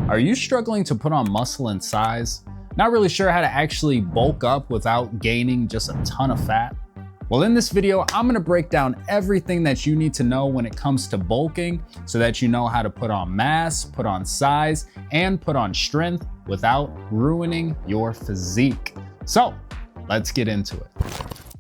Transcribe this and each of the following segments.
Are you struggling to put on muscle and size? Not really sure how to actually bulk up without gaining just a ton of fat? Well, in this video, I'm gonna break down everything that you need to know when it comes to bulking so that you know how to put on mass, put on size, and put on strength without ruining your physique. So let's get into it.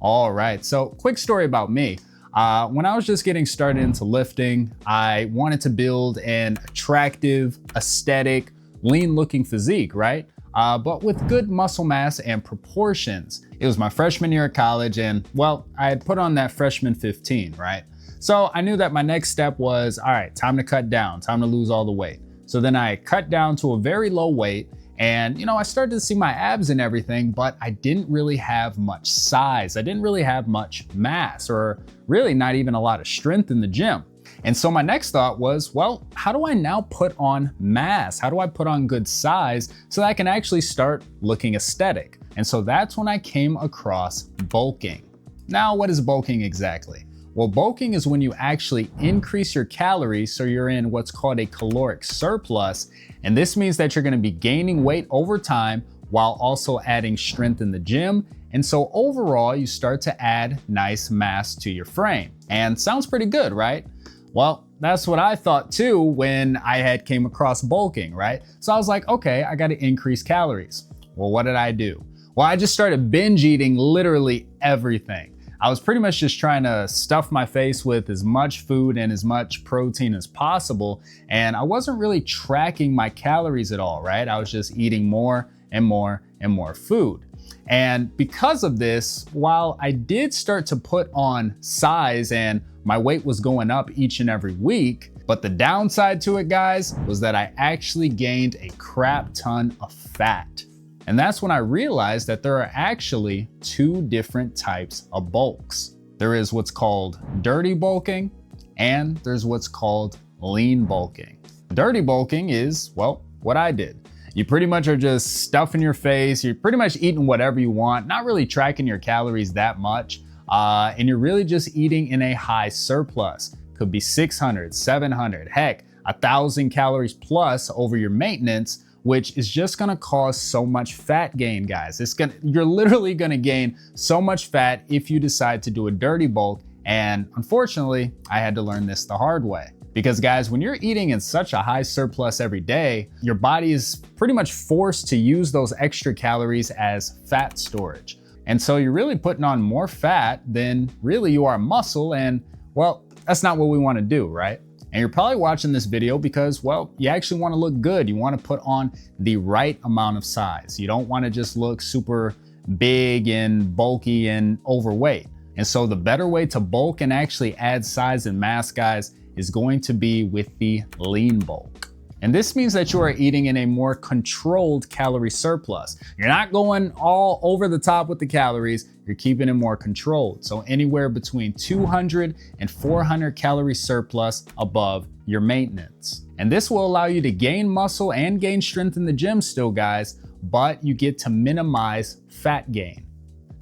All right, so quick story about me. When I was just getting started into lifting, I wanted to build an attractive, aesthetic, lean looking physique, right? But with good muscle mass and proportions. It was my freshman year of college and well, I had put on that freshman 15, right? So I knew that my next step was, all right, time to cut down, time to lose all the weight. So then I cut down to a very low weight and I started to see my abs and everything, but I didn't really have much size. I didn't really have much mass or really not even a lot of strength in the gym. And so my next thought was, well, how do I now put on mass? How do I put on good size so that I can actually start looking aesthetic? And so that's when I came across bulking. Now, what is bulking exactly? Well, bulking is when you actually increase your calories, so you're in what's called a caloric surplus. And this means that you're gonna be gaining weight over time while also adding strength in the gym. And so overall, you start to add nice mass to your frame. And sounds pretty good, right? Well, that's what I thought too when I had came across bulking, right? So I was like, okay, I gotta increase calories. Well, what did I do? Well, I just started binge eating literally everything. I was pretty much just trying to stuff my face with as much food and as much protein as possible. And I wasn't really tracking my calories at all, right? I was just eating more and more and more food. And because of this, while I did start to put on size and my weight was going up each and every week, but the downside to it, guys, was that I actually gained a crap ton of fat. And that's when I realized that there are actually two different types of bulks. There is what's called dirty bulking, and there's what's called lean bulking. Dirty bulking is, well, what I did. You pretty much are just stuffing your face, you're pretty much eating whatever you want, not really tracking your calories that much, and you're really just eating in a high surplus. Could be 600, 700, heck, 1,000 calories plus over your maintenance, which is just gonna cause so much fat gain, guys. You're literally gonna gain so much fat if you decide to do a dirty bulk. And unfortunately, I had to learn this the hard way. Because guys, when you're eating in such a high surplus every day, your body is pretty much forced to use those extra calories as fat storage. And so you're really putting on more fat than really you are muscle. And well, that's not what we wanna do, right? And you're probably watching this video because, well, you actually wanna look good. You wanna put on the right amount of size. You don't wanna just look super big and bulky and overweight. And so the better way to bulk and actually add size and mass, guys, is going to be with the lean bulk. And this means that you are eating in a more controlled calorie surplus. You're not going all over the top with the calories, you're keeping it more controlled. So anywhere between 200 and 400 calorie surplus above your maintenance. And this will allow you to gain muscle and gain strength in the gym still, guys, but you get to minimize fat gain.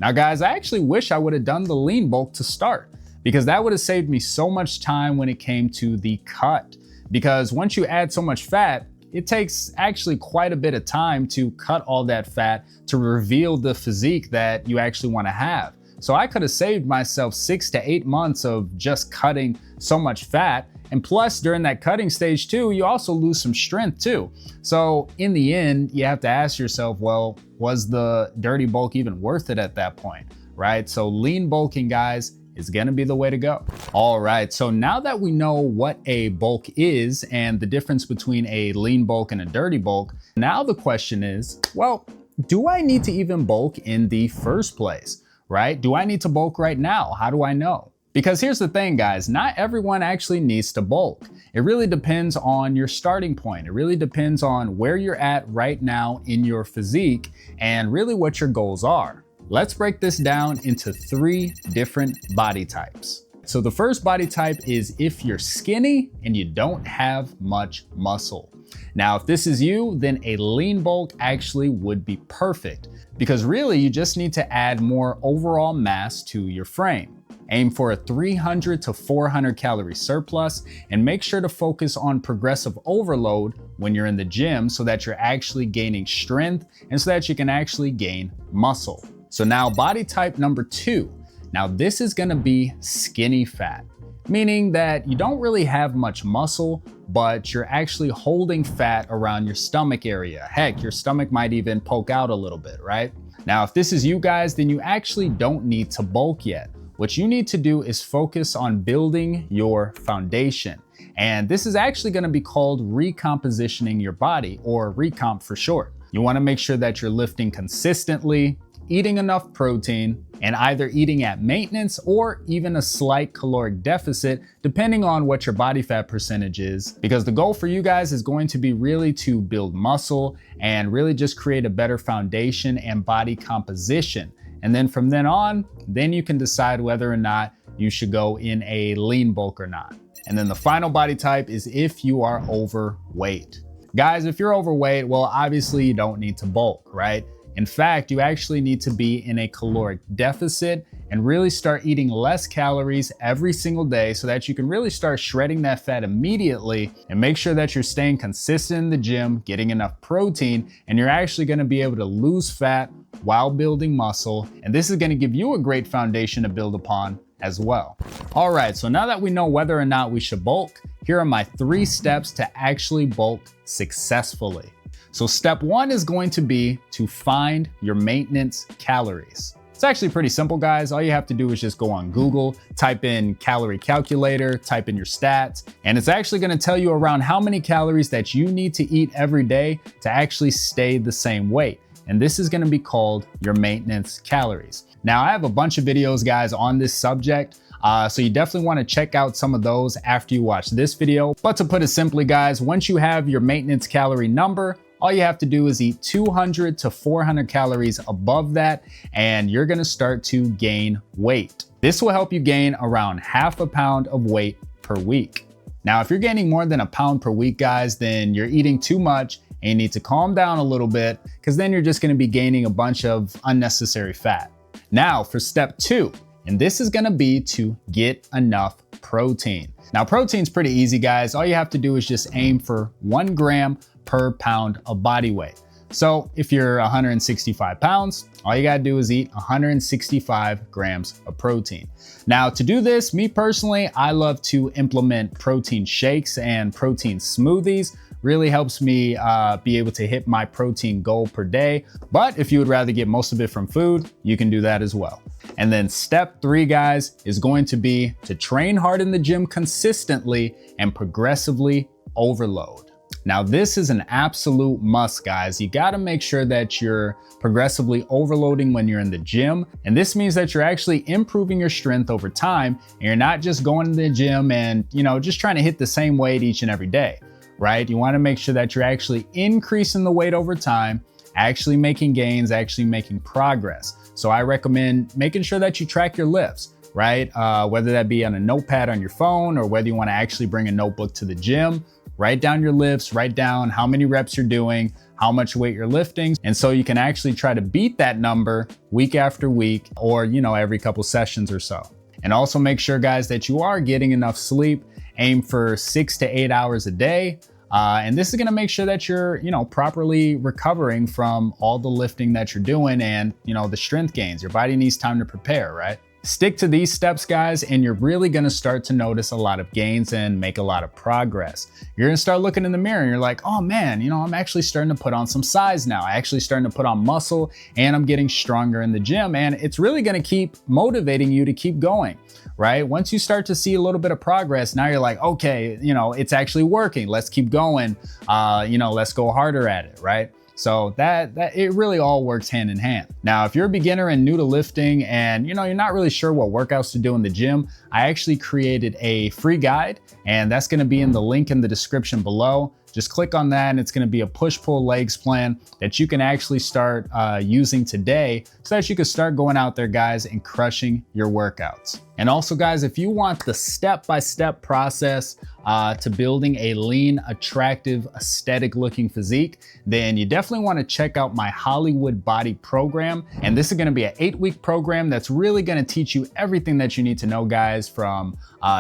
Now guys, I actually wish I would have done the lean bulk to start because that would have saved me so much time when it came to the cut. Because once you add so much fat, it takes actually quite a bit of time to cut all that fat to reveal the physique that you actually want to have. So I could have saved myself 6 to 8 months of just cutting so much fat. And plus during that cutting stage too, you also lose some strength too. So in the end, you have to ask yourself, well, was the dirty bulk even worth it at that point, right? So lean bulking, guys, is gonna be the way to go. All right, so now that we know what a bulk is and the difference between a lean bulk and a dirty bulk, now the question is, well, do I need to even bulk in the first place, right? Do I need to bulk right now? How do I know? Because here's the thing, guys, not everyone actually needs to bulk. It really depends on your starting point. It really depends on where you're at right now in your physique and really what your goals are. Let's break this down into 3 different body types. So the first body type is if you're skinny and you don't have much muscle. Now, if this is you, then a lean bulk actually would be perfect because really you just need to add more overall mass to your frame. Aim for a 300 to 400 calorie surplus, and make sure to focus on progressive overload when you're in the gym so that you're actually gaining strength and so that you can actually gain muscle. So now body type number 2. Now this is gonna be skinny fat, meaning that you don't really have much muscle, but you're actually holding fat around your stomach area. Heck, your stomach might even poke out a little bit, right? Now, if this is you guys, then you actually don't need to bulk yet. What you need to do is focus on building your foundation. And this is actually gonna be called recompositioning your body, or recomp for short. You wanna make sure that you're lifting consistently, eating enough protein, and either eating at maintenance or even a slight caloric deficit, depending on what your body fat percentage is. Because the goal for you guys is going to be really to build muscle and really just create a better foundation and body composition. And then from then on, then you can decide whether or not you should go in a lean bulk or not. And then the final body type is if you are overweight. Guys, if you're overweight, well, obviously you don't need to bulk, right? In fact, you actually need to be in a caloric deficit and really start eating less calories every single day so that you can really start shredding that fat immediately, and make sure that you're staying consistent in the gym, getting enough protein, and you're actually gonna be able to lose fat while building muscle. And this is gonna give you a great foundation to build upon as well. All right, so now that we know whether or not we should bulk, here are my 3 steps to actually bulk successfully. So step 1 is going to be to find your maintenance calories. It's actually pretty simple, guys. All you have to do is just go on Google, type in calorie calculator, type in your stats, and it's actually gonna tell you around how many calories that you need to eat every day to actually stay the same weight. And this is gonna be called your maintenance calories. Now, I have a bunch of videos, guys, on this subject. So you definitely wanna check out some of those after you watch this video. But to put it simply, guys, once you have your maintenance calorie number, all you have to do is eat 200 to 400 calories above that, and you're gonna start to gain weight. This will help you gain around half a pound of weight per week. Now, if you're gaining more than a pound per week, guys, then you're eating too much and you need to calm down a little bit, because then you're just gonna be gaining a bunch of unnecessary fat. Now for step 2, and this is gonna be to get enough protein. Now, protein's pretty easy, guys. All you have to do is just aim for 1 gram per pound of body weight. So if you're 165 pounds, all you gotta do is eat 165 grams of protein. Now, to do this, me personally, I love to implement protein shakes and protein smoothies. Really helps me be able to hit my protein goal per day. But if you would rather get most of it from food, you can do that as well. And then step 3, guys, is going to be to train hard in the gym consistently and progressively overload. Now, this is an absolute must, guys. You gotta make sure that you're progressively overloading when you're in the gym. And this means that you're actually improving your strength over time, and you're not just going to the gym and, just trying to hit the same weight each and every day, right? You wanna make sure that you're actually increasing the weight over time, actually making gains, actually making progress. So I recommend making sure that you track your lifts, right? Whether that be on a notepad on your phone, or whether you wanna actually bring a notebook to the gym. Write down your lifts, write down how many reps you're doing, how much weight you're lifting. And so you can actually try to beat that number week after week, or, every couple sessions or so. And also make sure, guys, that you are getting enough sleep. Aim for 6 to 8 hours a day. And this is gonna make sure that you're, properly recovering from all the lifting that you're doing and, the strength gains. Your body needs time to prepare, right? Stick to these steps, guys, and you're really gonna start to notice a lot of gains and make a lot of progress. You're gonna start looking in the mirror and you're like, oh man, I'm actually starting to put on some size now. I actually starting to put on muscle, and I'm getting stronger in the gym. And it's really gonna keep motivating you to keep going, right? Once you start to see a little bit of progress, now you're like, okay, it's actually working. Let's keep going. Let's go harder at it, right? So that it really all works hand in hand. Now, if you're a beginner and new to lifting and you're not really sure what workouts to do in the gym, I actually created a free guide, and that's gonna be in the link in the description below. just click on that and it's gonna be a push-pull legs plan that you can actually start using today so that you can start going out there, guys, and crushing your workouts. And also, guys, if you want the step-by-step process to building a lean, attractive, aesthetic-looking physique, then you definitely want to check out my Hollywood Body program. And this is going to be an 8-week program that's really going to teach you everything that you need to know, guys, from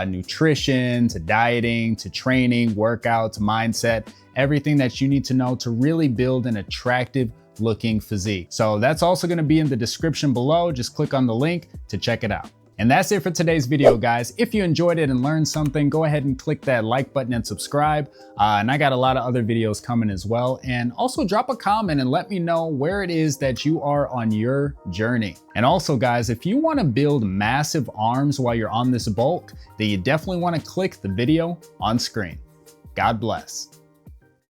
nutrition to dieting to training, workouts, mindset, everything that you need to know to really build an attractive looking physique. So that's also going to be in the description below. Just click on the link to check it out. And that's it for today's video, guys. If you enjoyed it and learned something, go ahead and click that like button and subscribe. And I got a lot of other videos coming as well. And also drop a comment and let me know where it is that you are on your journey. And also, guys, if you want to build massive arms while you're on this bulk, then you definitely want to click the video on screen. God bless.